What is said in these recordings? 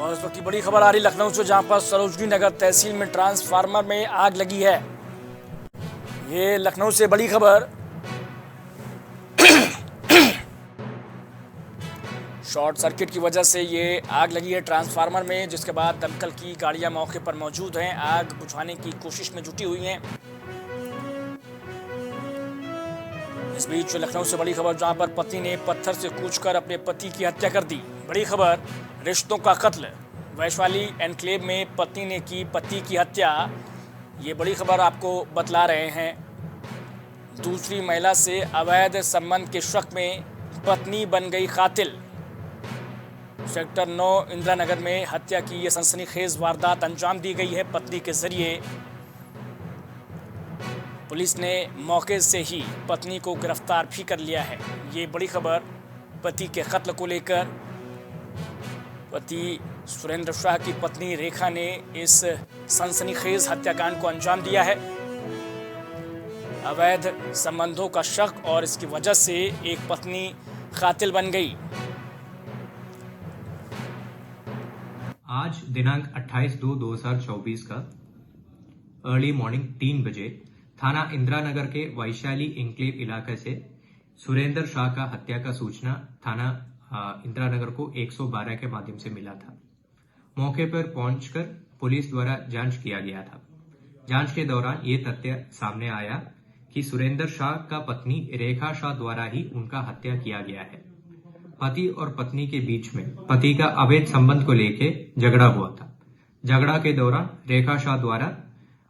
और इस वक्त की बड़ी खबर आ रही लखनऊ से, जहां पर सरोजनी नगर तहसील में ट्रांसफार्मर में आग लगी है। ये लखनऊ से बड़ी खबर। शॉर्ट सर्किट की वजह से ये आग लगी है ट्रांसफार्मर में, जिसके बाद दमकल की गाड़ियां मौके पर मौजूद हैं, आग बुझाने की कोशिश में जुटी हुई हैं। इस बीच लखनऊ से बड़ी खबर, जहां पर पत्नी ने पत्थर से कूचकर अपने पति की हत्या कर दी। बड़ी खबर, रिश्तों का कत्ल, वैशाली एनक्लेव में पत्नी ने की पति की हत्या। ये बड़ी खबर आपको बतला रहे हैं। दूसरी महिला से अवैध संबंध के शक में पत्नी बन गई कातिल। सेक्टर 9 इंदिरा नगर में हत्या की ये सनसनीखेज वारदात अंजाम दी गई है पत्नी के जरिए। पुलिस ने मौके से ही पत्नी को गिरफ्तार भी कर लिया है। ये बड़ी खबर पति के कत्ल को लेकर। पति सुरेंद्र शाह की पत्नी रेखा ने इस सनसनीखेज हत्याकांड को अंजाम दिया है। अवैध संबंधों का शक और इसकी वजह से एक पत्नी कातिल बन गई। आज दिनांक 28/2/2024 का अर्ली मॉर्निंग 3 बजे थाना इंदिरा नगर के वैशाली एनक्लेव इलाके से सुरेंद्र शाह का हत्या का सूचना थाना इंदिरा नगर को 112 के माध्यम से मिला था। मौके पर पहुंचकर पुलिस द्वारा जांच किया गया था। जांच के दौरान ये तथ्य सामने आया कि सुरेंद्र शाह का पत्नी रेखा शाह द्वारा ही उनका हत्या किया गया है। पति और पत्नी के बीच में पति का अवैध संबंध को लेके झगड़ा हुआ था। झगड़ा के दौरान रेखा शाह द्वारा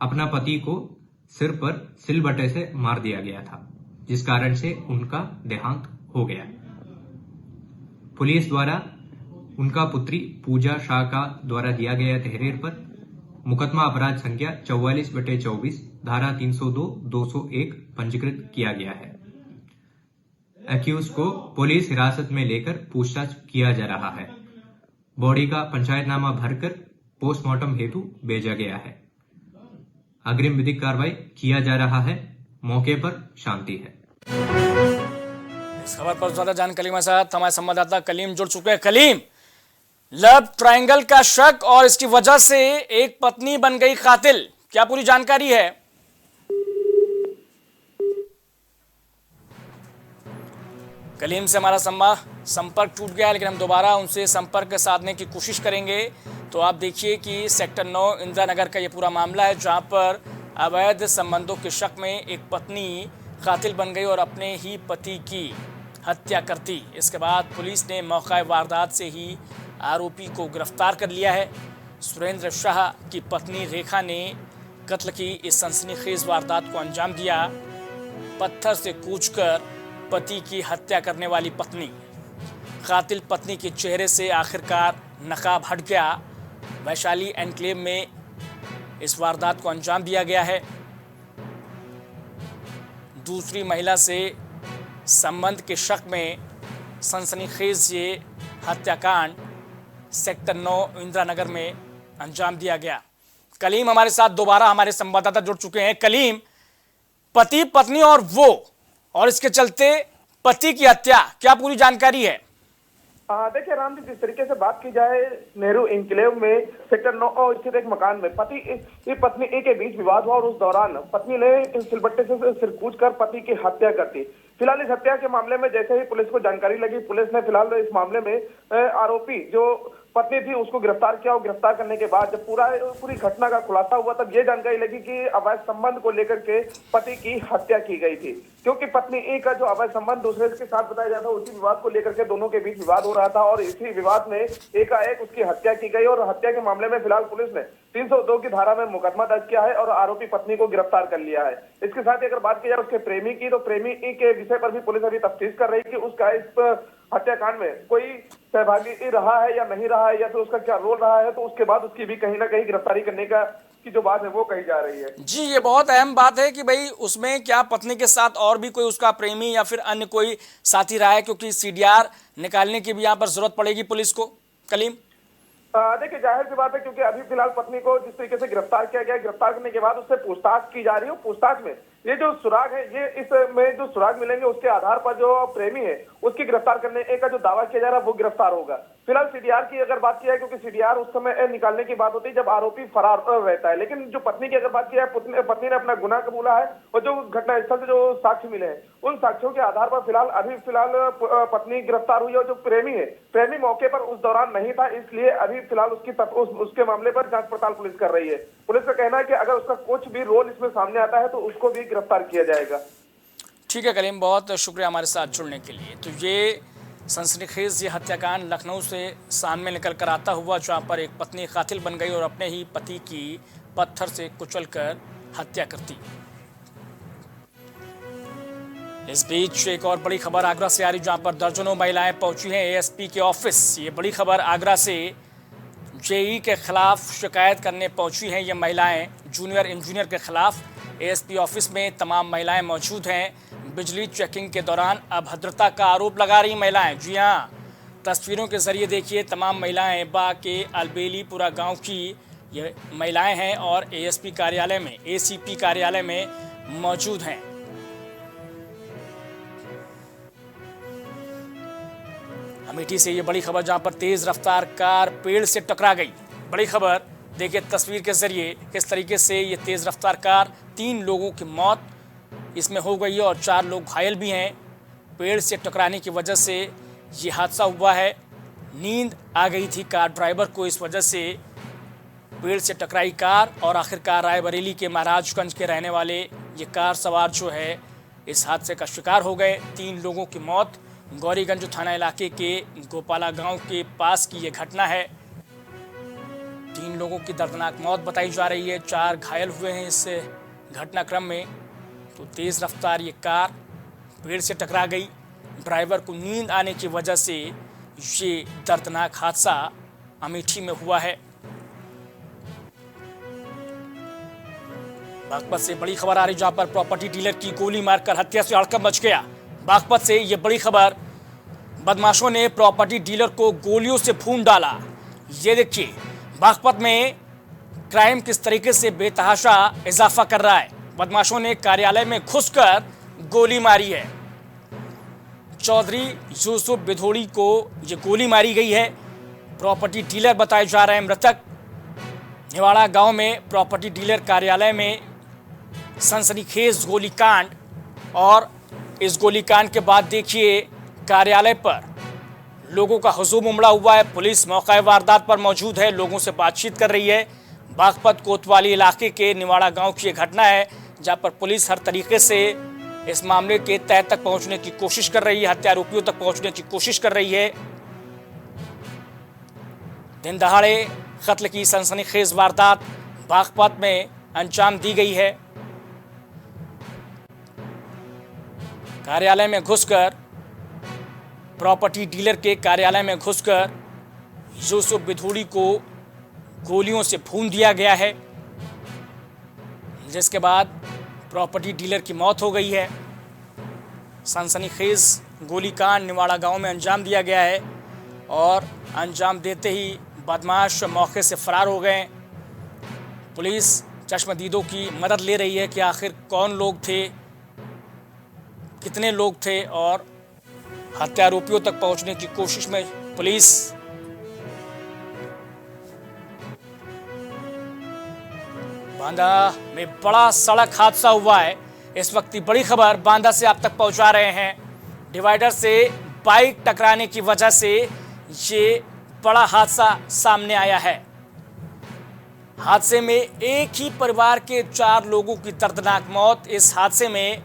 अपना पति को सिर पर सिलबट्टे से मार दिया गया था, जिस कारण से उनका देहांत हो गया। पुलिस द्वारा उनका पुत्री पूजा शाह का द्वारा दिया गया तहरीर पर मुकदमा अपराध संख्या 44/24 धारा 302-201 पंजीकृत किया गया है। एक्यूज को पुलिस हिरासत में लेकर पूछताछ किया जा रहा है। बॉडी का पंचायतनामा भरकर पोस्टमार्टम हेतु भेजा गया है। अग्रिम विधिक कार्रवाई किया जा रहा है। मौके पर शांति है। इस खबर पर ज्यादा जानकारी के साथ हमारे संवाददाता कलीम जुड़ चुके हैं। कलीम, लव ट्रायंगल का शक और इसकी वजह से एक पत्नी बन गई कातिल, क्या पूरी जानकारी है? कलीम से हमारा संपर्क टूट गया है, लेकिन हम दोबारा उनसे संपर्क साधने की कोशिश करेंगे। तो आप देखिए कि सेक्टर 9 इंदिरा नगर का ये पूरा मामला है, जहां पर अवैध संबंधों के शक में एक पत्नी कातिल बन गई और अपने ही पति की हत्या कर दी। इसके बाद पुलिस ने मौका वारदात से ही आरोपी को गिरफ्तार कर लिया है। सुरेंद्र शाह की पत्नी रेखा ने कत्ल की इस सनसनीखेज वारदात को अंजाम दिया। पत्थर से कूचकर पति की हत्या करने वाली पत्नी, कातिल पत्नी के चेहरे से आखिरकार नकाब हट गया। वैशाली एनक्लेव में इस वारदात को अंजाम दिया गया है। दूसरी महिला से संबंध के शक में सनसनीखेज ये हत्याकांड सेक्टर 9 इंदिरा नगर में अंजाम दिया गया। कलीम हमारे साथ दोबारा हमारे संवाददाता जुड़ चुके हैं। कलीम, पति पत्नी और इसके चलते पति की हत्या, क्या पूरी जानकारी है? देखिए राम जी, जिस तरीके से बात की जाए, नेहरू एनक्लेव में सेक्टर 9 स्थित एक मकान में पति पत्नी के बीच विवाद हुआ और उस दौरान पत्नी ने सिलबट्टे से सिर कूचकर पति की हत्या कर दी। फिलहाल इस हत्या के मामले में जैसे ही पुलिस को जानकारी लगी, पुलिस ने फिलहाल इस मामले में आरोपी जो पत्नी थी उसको गिरफ्तार किया और गिरफ्तार करने के बाद जब पूरी घटना का खुलासा हुआ, तब ये जानकारी लगी कि अवैध संबंध को लेकर के पति की हत्या की गई थी। क्योंकि पत्नी का जो अवैध संबंध दूसरे के साथ बताया जाता है, उसी विवाद को लेकर के दोनों के बीच विवाद हो रहा था और इसी विवाद में एकाएक उसकी हत्या की गई। और हत्या के मामले में फिलहाल पुलिस ने 302 की धारा में मुकदमा दर्ज किया है और आरोपी पत्नी को गिरफ्तार कर लिया है। इसके साथ ही अगर बात की जाए उसके प्रेमी की, तो प्रेमी के विषय पर भी पुलिस अभी तफ्तीश कर रही है कि उसका इस हत्याकांड में कोई सहभागी रहा है या नहीं रहा है, या फिर उसका क्या रोल रहा है। तो उसके बाद उसकी भी कहीं ना कहीं गिरफ्तारी करने की जो बात है वो कही जा रही है। जी, ये बहुत अहम बात है कि भाई उसमें क्या पत्नी के साथ और भी कोई उसका प्रेमी या फिर अन्य कोई साथी रहा है, क्योंकि सीडीआर निकालने की भी यहाँ पर जरूरत पड़ेगी पुलिस को। कलीम, देखिए जाहिर सी बात है, क्योंकि अभी फिलहाल पत्नी को जिस तरीके से गिरफ्तार किया गया, गिरफ्तार करने के बाद उससे पूछताछ की जा रही है। पूछताछ में ये जो सुराग है, ये इसमें जो सुराग मिलेंगे उसके आधार पर जो प्रेमी है उसकी गिरफ्तार करने का जो दावा किया जा रहा है वो गिरफ्तार होगा। फिलहाल सीडीआर की अगर बात की जाए, क्योंकि सीडीआर उस समय निकालने की बात होती है जब आरोपी फरार रहता है, लेकिन जो पत्नी की अगर बात की जाए, पत्नी ने अपना गुनाह कबूला है और जो घटनास्थल से जो साक्ष्य मिले हैं उन साक्ष्यों के आधार पर फिलहाल पत्नी गिरफ्तार हुई है। और जो प्रेमी है, प्रेमी मौके पर उस दौरान नहीं था, इसलिए अभी फिलहाल उसके मामले पर जांच पड़ताल पुलिस कर रही है। पुलिस का कहना है कि अगर उसका कुछ भी रोल इसमें सामने आता है तो उसको भी गिरफ्तार किया जाएगा। ठीक है कलीम, बहुत शुक्रिया हमारे साथ जुड़ने के लिए। तो ये सनसनीखेज ये हत्याकांड लखनऊ से सामने निकल कर आता हुआ, जहाँ पर एक पत्नी कातिल बन गई और अपने ही पति की पत्थर से कुचलकर हत्या करती। इस बीच एक और बड़ी खबर आगरा से आ रही, जहाँ पर दर्जनों महिलाएं पहुंची हैं एएसपी के ऑफिस। ये बड़ी खबर आगरा से जेई के खिलाफ शिकायत करने पहुंची हैं ये महिलाएं, जूनियर इंजीनियर के खिलाफ। एएसपी ऑफिस में तमाम महिलाएं मौजूद हैं। बिजली चेकिंग के दौरान अभद्रता का आरोप लगा रही महिलाएं। जी हाँ, तस्वीरों के जरिए देखिए, तमाम महिलाएं बा के अलबेलीपुरा गांव की ये महिलाएं हैं और एएसपी कार्यालय में, एसीपी कार्यालय में मौजूद हैं। अमेठी से ये बड़ी खबर, जहां पर तेज रफ्तार कार पेड़ से टकरा गई। बड़ी खबर देखिए तस्वीर के जरिए किस तरीके से ये तेज रफ्तार कार, 3 लोगों की मौत इसमें हो गई है और 4 लोग घायल भी हैं। पेड़ से टकराने की वजह से ये हादसा हुआ है। नींद आ गई थी कार ड्राइवर को, इस वजह से पेड़ से टकराई कार और आखिरकार रायबरेली के महाराजगंज के रहने वाले ये कार सवार जो है इस हादसे का शिकार हो गए। 3 लोगों की मौत। गौरीगंज थाना इलाके के गोपाला गांव के पास की ये घटना है। 3 लोगों की दर्दनाक मौत बताई जा रही है, 4 घायल हुए हैं इस घटनाक्रम में। तो तेज रफ्तार ये कार पेड़ से टकरा गई। ड्राइवर को नींद आने की वजह से ये दर्दनाक हादसा अमेठी में हुआ है। बागपत से बड़ी खबर आ रही, जहां पर प्रॉपर्टी डीलर की गोली मारकर हत्या से हड़कंप मच गया। बागपत से ये बड़ी खबर, बदमाशों ने प्रॉपर्टी डीलर को गोलियों से भून डाला। ये देखिए बागपत में क्राइम किस तरीके से बेतहाशा इजाफा कर रहा है। बदमाशों ने कार्यालय में घुसकर गोली मारी है। चौधरी यूसुफ बिधोड़ी को ये गोली मारी गई है। प्रॉपर्टी डीलर बताए जा रहे हैं मृतक। निवाड़ा गांव में प्रॉपर्टी डीलर कार्यालय में सनसनीखेज गोलीकांड, और इस गोलीकांड के बाद देखिए कार्यालय पर लोगों का हुजूम उमड़ा हुआ है। पुलिस मौका वारदात पर मौजूद है, लोगों से बातचीत कर रही है। बागपत कोतवाली इलाके के निवाड़ा गांव की ये घटना है, जहां पर पुलिस हर तरीके से इस मामले के तह तक पहुंचने की कोशिश कर रही है, हत्या आरोपियों तक पहुंचने की कोशिश कर रही है। दिन दहाड़े कत्ल की सनसनीखेज वारदात बागपत में अंजाम दी गई है। कार्यालय में घुसकर, प्रॉपर्टी डीलर के कार्यालय में घुसकर यूसुफ बिधोड़ी को गोलियों से भून दिया गया है, जिसके बाद प्रॉपर्टी डीलर की मौत हो गई है। सनसनीखेज गोलीकांड निवाड़ा गांव में अंजाम दिया गया है और अंजाम देते ही बदमाश मौके से फरार हो गए। पुलिस चश्मदीदों की मदद ले रही है कि आखिर कौन लोग थे, कितने लोग थे, और हत्या आरोपियों तक पहुंचने की कोशिश में पुलिस। बांदा में बड़ा सड़क हादसा हुआ है। इस वक्त की बड़ी खबर बांदा से आप तक पहुंचा रहे हैं। डिवाइडर से बाइक टकराने की वजह से ये बड़ा हादसा सामने आया है। हादसे में एक ही परिवार के 4 लोगों की दर्दनाक मौत इस हादसे में,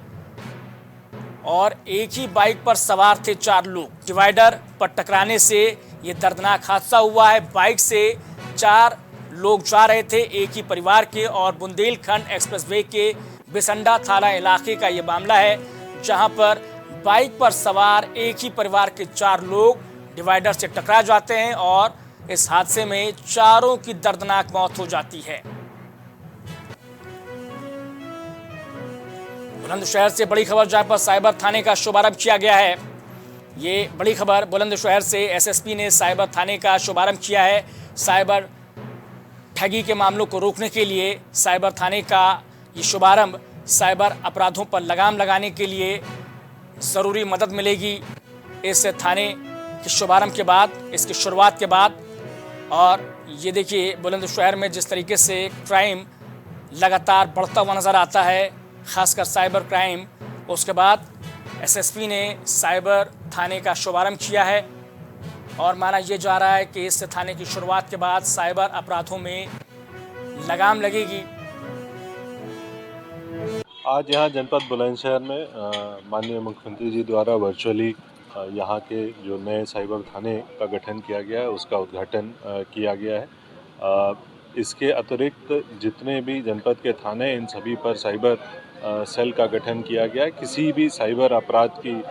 और एक ही बाइक पर सवार थे 4 लोग। डिवाइडर पर टकराने से ये दर्दनाक हादसा हुआ है। बाइक से 4 लोग जा रहे थे एक ही परिवार के, और बुंदेलखंड एक्सप्रेसवे के बिसंडा थाना इलाके का ये मामला है, जहां पर बाइक पर सवार एक ही परिवार के 4 लोग डिवाइडर से टकरा जाते हैं और इस हादसे में 4 की दर्दनाक मौत हो जाती है। बुलंदशहर से बड़ी खबर, जहां पर साइबर थाने का शुभारंभ किया गया है। ये बड़ी खबर बुलंदशहर से एसएसपी ने साइबर थाने का शुभारंभ किया है। साइबर ठगी के मामलों को रोकने के लिए साइबर थाने का ये शुभारंभ साइबर अपराधों पर लगाम लगाने के लिए ज़रूरी मदद मिलेगी इस थाने के शुभारंभ के बाद, इसकी शुरुआत के बाद। और ये देखिए बुलंदशहर में जिस तरीके से क्राइम लगातार बढ़ता हुआ नज़र आता है, ख़ासकर साइबर क्राइम। उसके बाद एसएसपी ने साइबर थाने का शुभारंभ किया है और माना यह जा रहा है कि इस थाने की शुरुआत के बाद साइबर अपराधों में लगाम लगेगी। आज यहाँ जनपद बुलंदशहर में माननीय मुख्यमंत्री जी द्वारा वर्चुअली यहाँ के जो नए साइबर थाने का गठन किया गया है उसका उद्घाटन किया गया है। इसके अतिरिक्त जितने भी जनपद के थाने, इन सभी पर साइबर सेल का गठन किया गया है। किसी भी साइबर अपराध की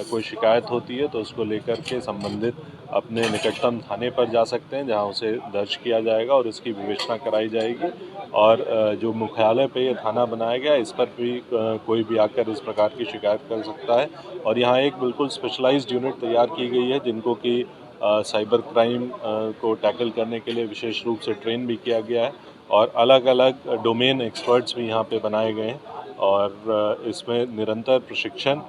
कोई शिकायत होती है तो उसको लेकर के संबंधित अपने निकटतम थाने पर जा सकते हैं, जहां उसे दर्ज किया जाएगा और उसकी विवेचना कराई जाएगी। और जो मुख्यालय पे ये थाना बनाया गया है, इस पर भी कोई भी आकर इस प्रकार की शिकायत कर सकता है। और यहाँ एक बिल्कुल स्पेशलाइज्ड यूनिट तैयार की गई है, जिनको कि साइबर क्राइम को टैकल करने के लिए विशेष रूप से ट्रेन भी किया गया है। और अलग अलग डोमेन एक्सपर्ट्स भी यहाँ पे बनाए गए हैं और इसमें निरंतर प्रशिक्षण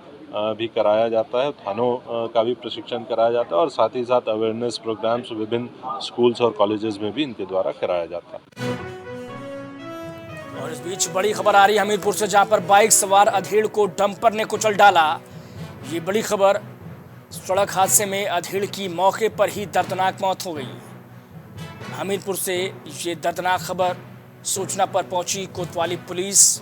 भी कराया जाता है, थानों का भी प्रशिक्षण कराया जाता है और साथ ही साथ अवेयरनेस प्रोग्राम्स विभिन्न स्कूल्स और कॉलेजेस में भी इनके द्वारा कराया जाता है। और इस बीच बड़ी खबर आ रही है हमीरपुर से, जहां पर बाइक सवार अधेड़ को डंपर ने कुचल डाला। ये बड़ी खबर, सड़क हादसे में अधेड़ की मौके पर ही दर्दनाक मौत हो गई। हमीरपुर से ये दर्दनाक खबर सूचना पर पहुंची कोतवाली पुलिस।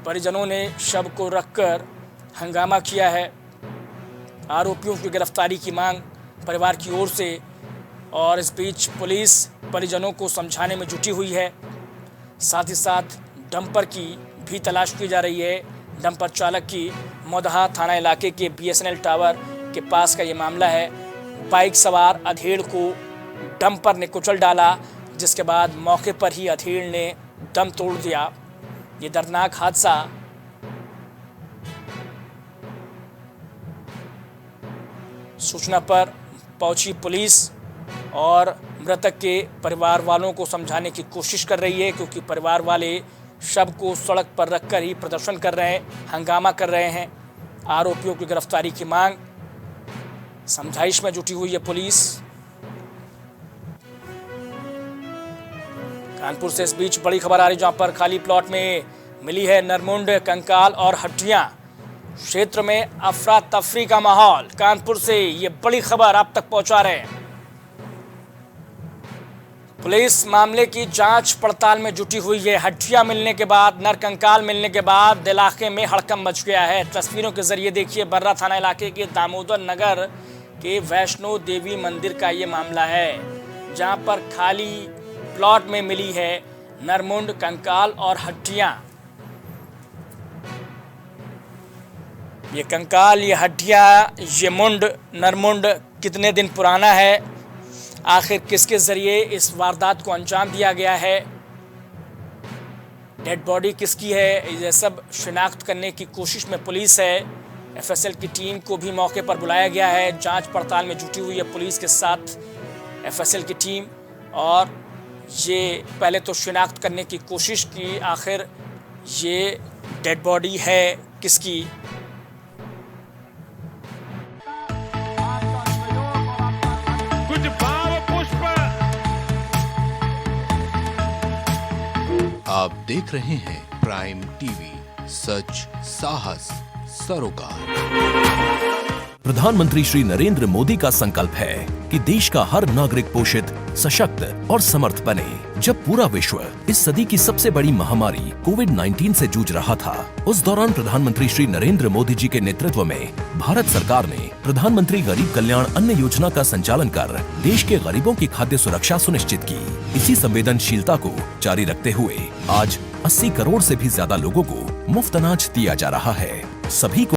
परिजनों ने शव को रखकर हंगामा किया है। आरोपियों की गिरफ्तारी की मांग परिवार की ओर से। और इस बीच पुलिस परिजनों को समझाने में जुटी हुई है। साथ ही साथ डंपर की भी तलाश की जा रही है। डंपर चालक की मोदहा थाना इलाके के BSNL टावर के पास का ये मामला है। बाइक सवार अधेड़ को डंपर ने कुचल डाला, जिसके बाद मौके पर ही अधेड़ ने दम तोड़ दिया। ये दर्दनाक हादसा सूचना पर पहुंची पुलिस और मृतक के परिवार वालों को समझाने की कोशिश कर रही है, क्योंकि परिवार वाले शव को सड़क पर रखकर ही प्रदर्शन कर रहे हैं, हंगामा कर रहे हैं। आरोपियों की गिरफ्तारी की मांग, समझाइश में जुटी हुई है पुलिस। कानपुर से इस बीच बड़ी खबर आ रही, जहां पर खाली प्लॉट में मिली है नरमुंड, कंकाल और हड्डियां। क्षेत्र में अफरा तफरी का माहौल। कानपुर से ये बड़ी खबर आप तक पहुंचा रहे हैं। पुलिस मामले की जांच पड़ताल में जुटी हुई है। हड्डियां मिलने के बाद, नरकंकाल मिलने के बाद इलाके में हड़कंप मच गया है। तस्वीरों के जरिए देखिए, बर्रा थाना इलाके के दामोदर नगर के वैष्णो देवी मंदिर का ये मामला है, जहां पर खाली प्लॉट में मिली है नरमुंड, कंकाल और हड्डियां। ये कंकाल, ये हड्डियां, ये मुंड, नरमुंड कितने दिन पुराना है, आखिर किसके जरिए इस वारदात को अंजाम दिया गया है, डेड बॉडी किसकी है, ये सब शिनाख्त करने की कोशिश में पुलिस है। FSL की टीम को भी मौके पर बुलाया गया है। जांच पड़ताल में जुटी हुई है पुलिस के साथ FSL की टीम। और ये पहले तो शिनाख्त करने की कोशिश की, आखिर ये डेड बॉडी है किसकी। कुछ भाव पुष्प। आप देख रहे हैं प्राइम टीवी, सच साहस सरोकार। प्रधानमंत्री श्री नरेंद्र मोदी का संकल्प है कि देश का हर नागरिक पोषित, सशक्त और समर्थ बने। जब पूरा विश्व इस सदी की सबसे बड़ी महामारी कोविड-19 से जूझ रहा था, उस दौरान प्रधानमंत्री श्री नरेंद्र मोदी जी के नेतृत्व में भारत सरकार ने प्रधानमंत्री गरीब कल्याण अन्न योजना का संचालन कर देश के गरीबों की खाद्य सुरक्षा सुनिश्चित की। इसी संवेदनशीलता को जारी रखते हुए आज 80 करोड़ से भी ज्यादा लोगों को मुफ्त अनाज दिया जा रहा है। सभी को